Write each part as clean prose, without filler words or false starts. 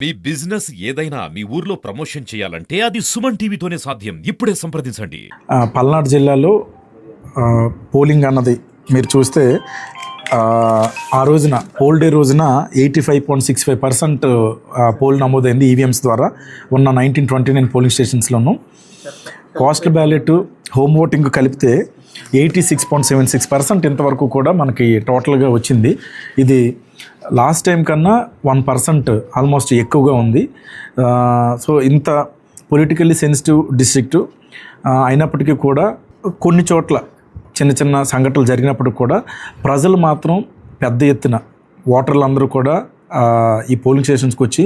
మీ business ఏదైనా మీ ఊర్లో promotion చేయాలంటే అది సుమన్ టీవీతోనే సాధ్యం. ఇప్పుడే సంప్రదించండి. పల్నాడు జిల్లాలో పోలింగ్ అన్నది మీరు చూస్తే ఆ రోజున పోల్ డే రోజున 85.65% పోల్ నమోదైంది ఈవీఎంస్ ద్వారా ఉన్న 1929 పోలింగ్ స్టేషన్స్లోనూ. పోస్టల్ బ్యాలెట్, హోమ్ ఓటింగ్ కలిపితే 86.76% ఇంతవరకు కూడా మనకి టోటల్గా వచ్చింది. ఇది లాస్ట్ టైం కన్నా 1% ఆల్మోస్ట్ ఎక్కువగా ఉంది. సో ఇంత పొలిటికల్లీ సెన్సిటివ్ డిస్ట్రిక్టు అయినప్పటికీ కూడా కొన్ని చోట్ల చిన్న చిన్న సంఘటనలు జరిగినప్పుడు కూడా ప్రజలు మాత్రం పెద్ద ఎత్తున ఓటర్లు అందరూ కూడా ఈ పోలింగ్ స్టేషన్స్కి వచ్చి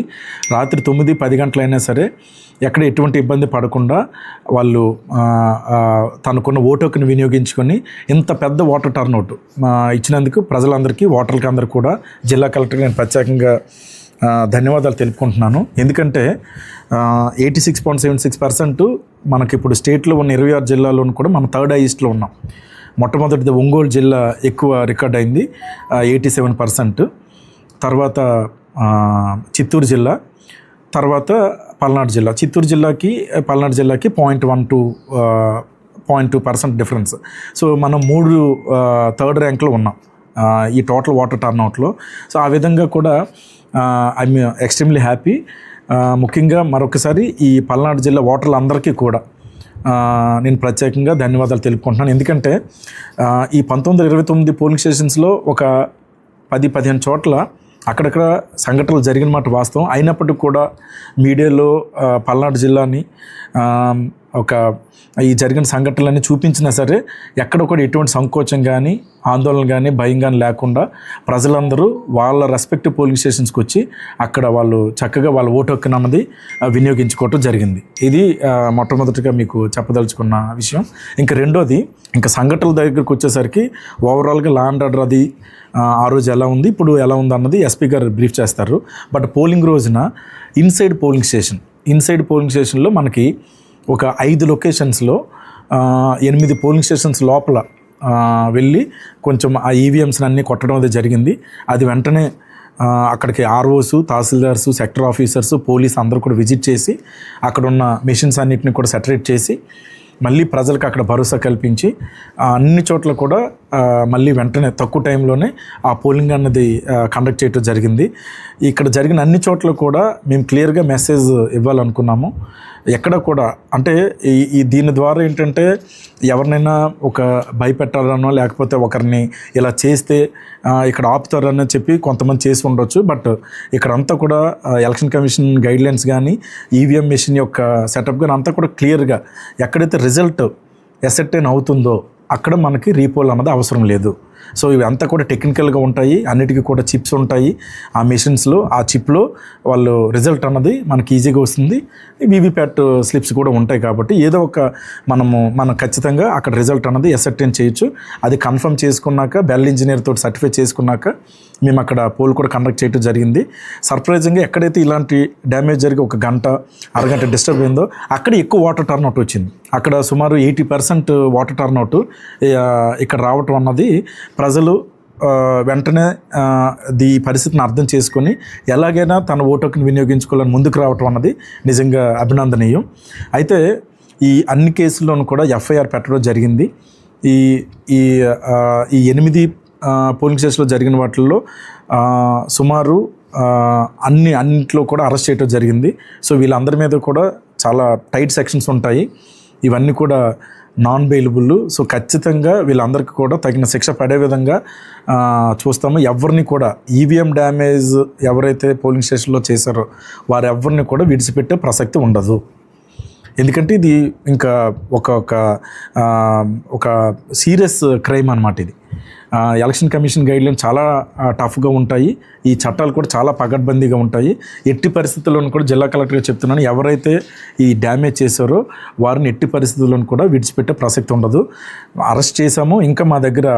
రాత్రి 9-10 గంటలైనా సరే ఎక్కడ ఎటువంటి ఇబ్బంది పడకుండా వాళ్ళు తనకున్న ఓటు హక్కుని వినియోగించుకొని ఇంత పెద్ద ఓటర్ టర్నౌట్ ఇచ్చినందుకు ప్రజలందరికీ, ఓటర్లకి అందరూ కూడా జిల్లా కలెక్టర్కి నేను ప్రత్యేకంగా ధన్యవాదాలు తెలుపుకుంటున్నాను. ఎందుకంటే 86.76% మనకి ఇప్పుడు స్టేట్లో ఉన్న 26 జిల్లాల్లోనూ కూడా మనం థర్డ్ హైయెస్ట్లో ఉన్నాం. మొట్టమొదటిది ఒంగోలు జిల్లా ఎక్కువ రికార్డ్ అయింది 87%, తర్వాత చిత్తూరు జిల్లా, తర్వాత పల్నాడు జిల్లా. చిత్తూరు జిల్లాకి పల్నాడు జిల్లాకి 0.2% డిఫరెన్స్. సో మనం 3 థర్డ్ ర్యాంక్లో ఉన్నాం ఈ టోటల్ ఓటర్ టర్న్అవుట్లో. సో ఆ విధంగా కూడా ఐఎమ్ ఎక్స్ట్రీమ్లీ హ్యాపీ. ముఖ్యంగా మరొకసారి ఈ పల్నాడు జిల్లా ఓటర్లందరికీ కూడా నేను ప్రత్యేకంగా ధన్యవాదాలు తెలుపుకుంటున్నాను. ఎందుకంటే ఈ 1929 పోలింగ్ స్టేషన్స్లో ఒక 10-15 చోట్ల అక్కడక్కడ సంఘటనలు జరిగిన మాట వాస్తవం. అయినప్పటికీ కూడా మీడియాలో పల్నాడు జిల్లాని ఈ జరిగిన సంఘటనలన్నీ చూపించినా సరే ఎక్కడ కూడా ఎటువంటి సంకోచం కానీ, ఆందోళన కానీ, భయం కానీ లేకుండా ప్రజలందరూ వాళ్ళ రెస్పెక్టివ్ పోలింగ్ స్టేషన్స్కి వచ్చి అక్కడ వాళ్ళు చక్కగా వాళ్ళ ఓటు హక్కును అన్నది వినియోగించుకోవటం జరిగింది. ఇది మొట్టమొదటిగా మీకు చెప్పదలుచుకున్న విషయం. ఇంకా రెండోది, ఇంకా సంఘటనల దగ్గరికి వచ్చేసరికి ఓవరాల్గా లా అండ్ ఆర్డర్ అది ఆ రోజు ఎలా ఉంది, ఇప్పుడు ఎలా ఉంది అన్నది ఎస్పీ గారు బ్రీఫ్ చేస్తారు. బట్ పోలింగ్ రోజున ఇన్సైడ్ పోలింగ్ స్టేషన్లో మనకి ఒక 5 లొకేషన్స్లో 8 పోలింగ్ స్టేషన్స్ లోపల వెళ్ళి కొంచెం ఆ ఈవీఎంస్ని అన్నీ కొట్టడం అది జరిగింది. అది వెంటనే అక్కడికి ROs, tahsildars, sector officers, police అందరూ కూడా విజిట్ చేసి అక్కడ ఉన్న మెషిన్స్ అన్నిటిని కూడా సెటరేట్ చేసి మళ్ళీ ప్రజలకు అక్కడ భరోసా కల్పించి అన్ని చోట్ల కూడా మళ్ళీ వెంటనే తక్కువ టైంలోనే ఆ పోలింగ్ అన్నది కండక్ట్ చేయడం జరిగింది. ఇక్కడ జరిగిన అన్ని చోట్ల కూడా మేము క్లియర్గా మెసేజ్ ఇవ్వాలనుకున్నాము. ఎక్కడ కూడా అంటే ఈ దీని ద్వారా ఏంటంటే ఎవరినైనా ఒక భయపెట్టాలనో లేకపోతే ఒకరిని ఇలా చేస్తే ఇక్కడ ఆపుతారని చెప్పి కొంతమంది చేసి ఉండొచ్చు. బట్ ఇక్కడంతా కూడా ఎలక్షన్ కమిషన్ గైడ్లైన్స్ కానీ, ఈవీఎం మెషిన్ యొక్క సెటప్ కానీ అంతా కూడా క్లియర్గా ఎక్కడైతే రిజల్ట్ ఎసెర్టైన్ అవుతుందో అక్కడ మనకి రీపోల్ అన్నది అవసరం లేదు. సో ఇవి అంతా కూడా టెక్నికల్గా ఉంటాయి, అన్నిటికీ కూడా చిప్స్ ఉంటాయి ఆ మెషిన్స్లో. ఆ చిప్లో వాళ్ళు రిజల్ట్ అన్నది మనకి ఈజీగా వస్తుంది. వీవీప్యాట్ స్లిప్స్ కూడా ఉంటాయి కాబట్టి ఏదో ఒక మనం ఖచ్చితంగా అక్కడ రిజల్ట్ అన్నది ఎసెర్టైన్ చేయొచ్చు. అది కన్ఫర్మ్ చేసుకున్నాక, బెల్ ఇంజనీర్ తోటి సర్టిఫై చేసుకున్నాక మేము అక్కడ పోల్ కూడా కండక్ట్ చేయడం జరిగింది. సర్ప్రైజింగ్గా ఎక్కడైతే ఇలాంటి డ్యామేజ్ జరిగి ఒక గంట, అరగంట డిస్టర్బ్ అయిందో అక్కడ ఎక్కువ వాటర్ టర్న్అవుట్ వచ్చింది. అక్కడ సుమారు 80% వాటర్ టర్న్అవుట్ ఇక్కడ రావటం అన్నది ప్రజలు వెంటనే ఈ పరిస్థితిని అర్థం చేసుకొని ఎలాగైనా తన ఓటు హక్కును వినియోగించుకోవాలని ముందుకు రావటం అన్నది నిజంగా అభినందనీయం. అయితే ఈ అన్ని కేసుల్లోనూ కూడా ఎఫ్ఐఆర్ పెట్టడం జరిగింది. ఈ 8 పోలింగ్ స్టేషన్లో జరిగిన వాటిల్లో సుమారు అన్నింటిలో కూడా అరెస్ట్ చేయడం జరిగింది. సో వీళ్ళందరి మీద కూడా చాలా టైట్ సెక్షన్స్ ఉంటాయి. ఇవన్నీ కూడా నాన్ బెయిలబుల్. సో ఖచ్చితంగా వీళ్ళందరికీ కూడా తగిన శిక్ష పడే విధంగా చూస్తాము. ఎవరిని కూడా ఈవీఎం డ్యామేజ్ ఎవరైతే పోలింగ్ స్టేషన్లో చేశారో వారెవరిని కూడా విడిచిపెట్టే ప్రసక్తి ఉండదు. ఎందుకంటే ఇది ఇంకా ఒక సీరియస్ క్రైమ్ అన్నమాట. ఇది ఎలక్షన్ కమిషన్ గైడ్లైన్ చాలా టఫ్గా ఉంటాయి. ఈ చట్టాలు కూడా చాలా పకడ్బందీగా ఉంటాయి. ఎట్టి పరిస్థితుల్లోనూ కూడా జిల్లా కలెక్టర్గా చెప్తున్నాను, ఎవరైతే ఈ డ్యామేజ్ చేశారో వారిని ఎట్టి పరిస్థితుల్లోనూ కూడా విడిచిపెట్టే ప్రసక్తి ఉండదు. అరెస్ట్ చేశాము. ఇంకా మా దగ్గర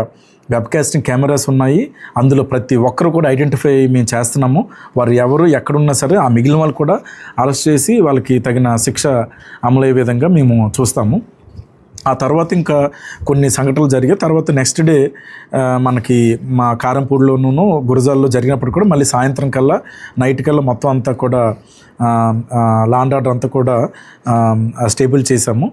వెబ్కాస్టింగ్ కెమెరాస్ ఉన్నాయి. అందులో ప్రతి ఒక్కరు కూడా ఐడెంటిఫై మేము చేస్తున్నాము. వారు ఎవరు ఎక్కడున్నా సరే ఆ మిగిలిన వాళ్ళు కూడా అరెస్ట్ చేసి వాళ్ళకి తగిన శిక్ష అమలయ్యే విధంగా మేము చూస్తాము. ఆ తర్వాత ఇంకా కొన్ని సంఘటనలు జరిగాయి. తర్వాత నెక్స్ట్ డే మనకి మా కారంపూడిలోనూ గురజాల్లో జరిగినప్పుడు కూడా మళ్ళీ సాయంత్రం కల్లా నైట్ కల్లా మొత్తం అంతా కూడా లా అండ్ ఆర్డర్ అంతా కూడా స్టేబుల్ చేసాము.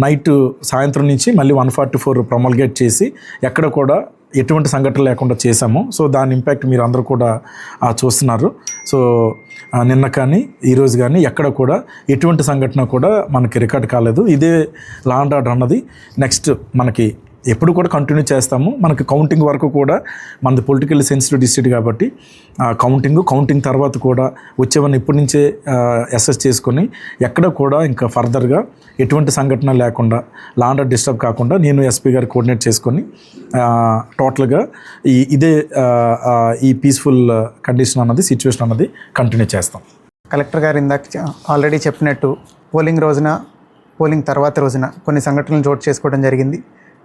నైట్ సాయంత్రం నుంచి మళ్ళీ 144 ప్రొమల్గేట్ చేసి ఎక్కడ కూడా ఎటువంటి సంఘటన లేకుండా చేశాము. సో దాని ఇంపాక్ట్ మీరు అందరూ కూడా చూస్తున్నారు. సో నిన్న కానీ ఈరోజు కానీ ఎక్కడ కూడా ఎటువంటి సంఘటన కూడా మనకి రికార్డ్ కాలేదు. ఇదే లా అండ్ ఆర్డర్ అన్నది నెక్స్ట్ మనకి ఎప్పుడు కూడా కంటిన్యూ చేస్తాము. మనకి కౌంటింగ్ వరకు కూడా మనది పొలిటికల్లీ సెన్సిటివ్ డిస్ట్రిక్ట్ కాబట్టి కౌంటింగ్ తర్వాత కూడా వచ్చేవన్నీ ఇప్పటి నుంచే అసెస్ చేసుకొని ఎక్కడ కూడా ఇంకా ఫర్దర్గా ఎటువంటి సంఘటన లేకుండా లా అండ్ ఆర్డర్ డిస్టర్బ్ కాకుండా నేను ఎస్పీ గారు కోఆర్డినేట్ చేసుకొని టోటల్గా ఇదే ఈ పీస్ఫుల్ కండిషన్ అన్నది సిచ్యువేషన్ అన్నది కంటిన్యూ చేస్తాం. కలెక్టర్ గారు ఇందాక ఆల్రెడీ చెప్పినట్టు పోలింగ్ తర్వాత రోజున కొన్ని సంఘటనలు చోటు చేసుకోవడం జరిగింది.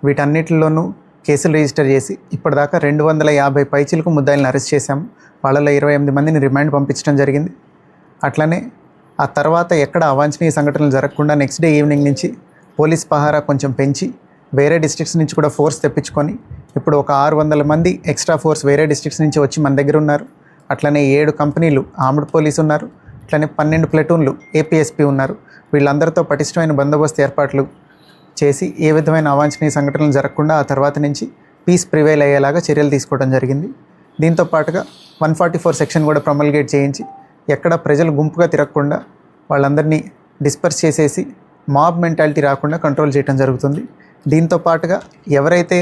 వీటన్నిటిలోనూ కేసులు రిజిస్టర్ చేసి ఇప్పటిదాకా 250 పైచిలకు ముద్దాయిలను అరెస్ట్ చేశాము. వాళ్ళలో 28 మందిని రిమాండ్ పంపించడం జరిగింది. అట్లనే ఆ తర్వాత ఎక్కడ అవాంఛనీయ సంఘటనలు జరగకుండా నెక్స్ట్ డే ఈవినింగ్ నుంచి పోలీస్ పహారా కొంచెం పెంచి వేరే డిస్ట్రిక్ట్స్ నుంచి కూడా ఫోర్స్ తెప్పించుకొని ఇప్పుడు ఒక 600 మంది ఎక్స్ట్రా ఫోర్స్ వేరే డిస్ట్రిక్ట్స్ నుంచి వచ్చి మన దగ్గర ఉన్నారు. అట్లనే 7 కంపెనీలు ఆర్మ్డ్ పోలీసు ఉన్నారు. అట్లనే 12 ప్లటూన్లు ఏపీఎస్పీ ఉన్నారు. వీళ్ళందరితో పటిష్టమైన బందోబస్తు ఏర్పాట్లు చేసి ఏ విధమైన అవాంఛనీయ సంఘటనలు జరగకుండా ఆ తర్వాత నుంచి పీస్ ప్రివైల్ అయ్యేలాగా చర్యలు తీసుకోవడం జరిగింది. దీంతో పాటుగా 144 సెక్షన్ కూడా ప్రొమల్గేట్ చేయించి ఎక్కడ ప్రజలు గుంపుగా తిరగకుండా వాళ్ళందరినీ డిస్పర్స్ చేసేసి మాబ్ మెంటాలిటీ రాకుండా కంట్రోల్ చేయడం జరుగుతుంది. దీంతో పాటుగా ఎవరైతే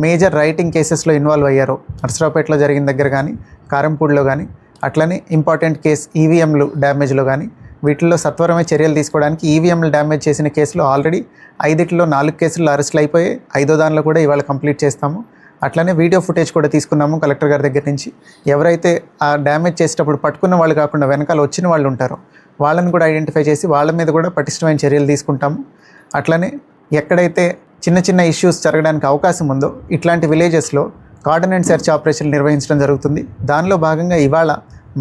మేజర్ రైటింగ్ కేసెస్లో ఇన్వాల్వ్ అయ్యారో నర్సరావుపేటలో జరిగిన దగ్గర కానీ కారంపూడిలో కానీ అట్లనే ఇంపార్టెంట్ కేసు ఈవీఎంలు డ్యామేజ్లో కానీ వీటిల్లో సత్వరమే చర్యలు తీసుకోవడానికి ఈవీఎంలు డ్యామేజ్ చేసిన కేసులో ఆల్రెడీ 5లో 4 కేసులు అరెస్టులు అయిపోయాయి. 5వ దానిలో కూడా ఇవాళ కంప్లీట్ చేస్తాము. అట్లనే వీడియో ఫుటేజ్ కూడా తీసుకున్నాము కలెక్టర్ గారి దగ్గర నుంచి. ఎవరైతే ఆ డ్యామేజ్ చేసేటప్పుడు పట్టుకున్న వాళ్ళు కాకుండా వెనకాల వచ్చిన వాళ్ళు ఉంటారో వాళ్ళని కూడా ఐడెంటిఫై చేసి వాళ్ళ మీద కూడా పటిష్టమైన చర్యలు తీసుకుంటాము. అట్లనే ఎక్కడైతే చిన్న చిన్న ఇష్యూస్ జరగడానికి అవకాశం ఉందో ఇట్లాంటి విలేజెస్లో కార్డన్ అండ్ సెర్చ్ ఆపరేషన్లు నిర్వహించడం జరుగుతుంది. దానిలో భాగంగా ఇవాళ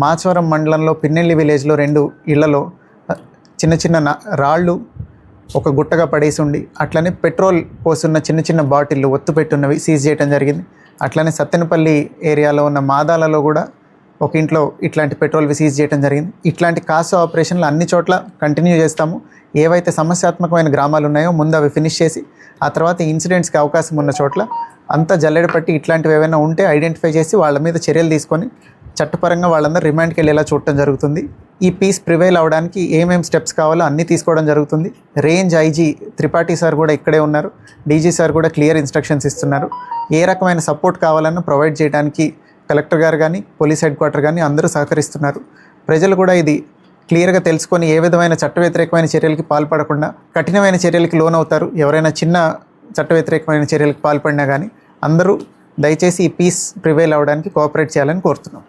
మాచవరం మండలంలో పిన్నెల్లి విలేజ్లో 2 ఇళ్లలో చిన్న చిన్న రాళ్ళు ఒక గుట్టగా పడేసి ఉండి అట్లనే పెట్రోల్ పోసున్న చిన్న చిన్న బాటిళ్ళు ఒత్తు పెట్టున్నవి సీజ్ చేయడం జరిగింది. అట్లనే సత్తెనపల్లి ఏరియాలో ఉన్న మాదాలలో కూడా ఒక ఇంట్లో ఇట్లాంటి పెట్రోల్వి సీజ్ చేయడం జరిగింది. ఇట్లాంటి కాసు ఆపరేషన్లు అన్ని చోట్ల కంటిన్యూ చేస్తాము. ఏవైతే సమస్యాత్మకమైన గ్రామాలు ఉన్నాయో ముందు అవి ఫినిష్ చేసి ఆ తర్వాత ఇన్సిడెంట్స్కి అవకాశం ఉన్న చోట్ల అంతా జల్లెడ పట్టి ఇట్లాంటివి ఏమైనా ఉంటే ఐడెంటిఫై చేసి వాళ్ళ మీద చర్యలు తీసుకొని చట్టపరంగా వాళ్ళందరూ రిమాండ్కి వెళ్ళేలా చూడటం జరుగుతుంది. ఈ పీస్ ప్రివైల్ అవ్వడానికి ఏమేమి స్టెప్స్ కావాలో అన్నీ తీసుకోవడం జరుగుతుంది. రేంజ్ ఐజీ త్రిపాఠి సార్ కూడా ఇక్కడే ఉన్నారు. డీజీ సార్ కూడా క్లియర్ ఇన్స్ట్రక్షన్స్ ఇస్తున్నారు. ఏ రకమైన సపోర్ట్ కావాలన్నా ప్రొవైడ్ చేయడానికి కలెక్టర్ గారు కానీ పోలీస్ హెడ్ క్వార్టర్ కానీ అందరూ సహకరిస్తున్నారు. ప్రజలు కూడా ఇది క్లియర్గా తెలుసుకొని ఏ విధమైన చట్ట వ్యతిరేకమైన చర్యలకి పాల్పడకుండా కఠినమైన చర్యలకి లోనవుతారు. ఎవరైనా చిన్న చట్ట వ్యతిరేకమైన చర్యలకు పాల్పడినా కానీ అందరూ దయచేసి ఈ పీస్ ప్రివైల్ అవ్వడానికి కోఆపరేట్ చేయాలని కోరుతున్నాం.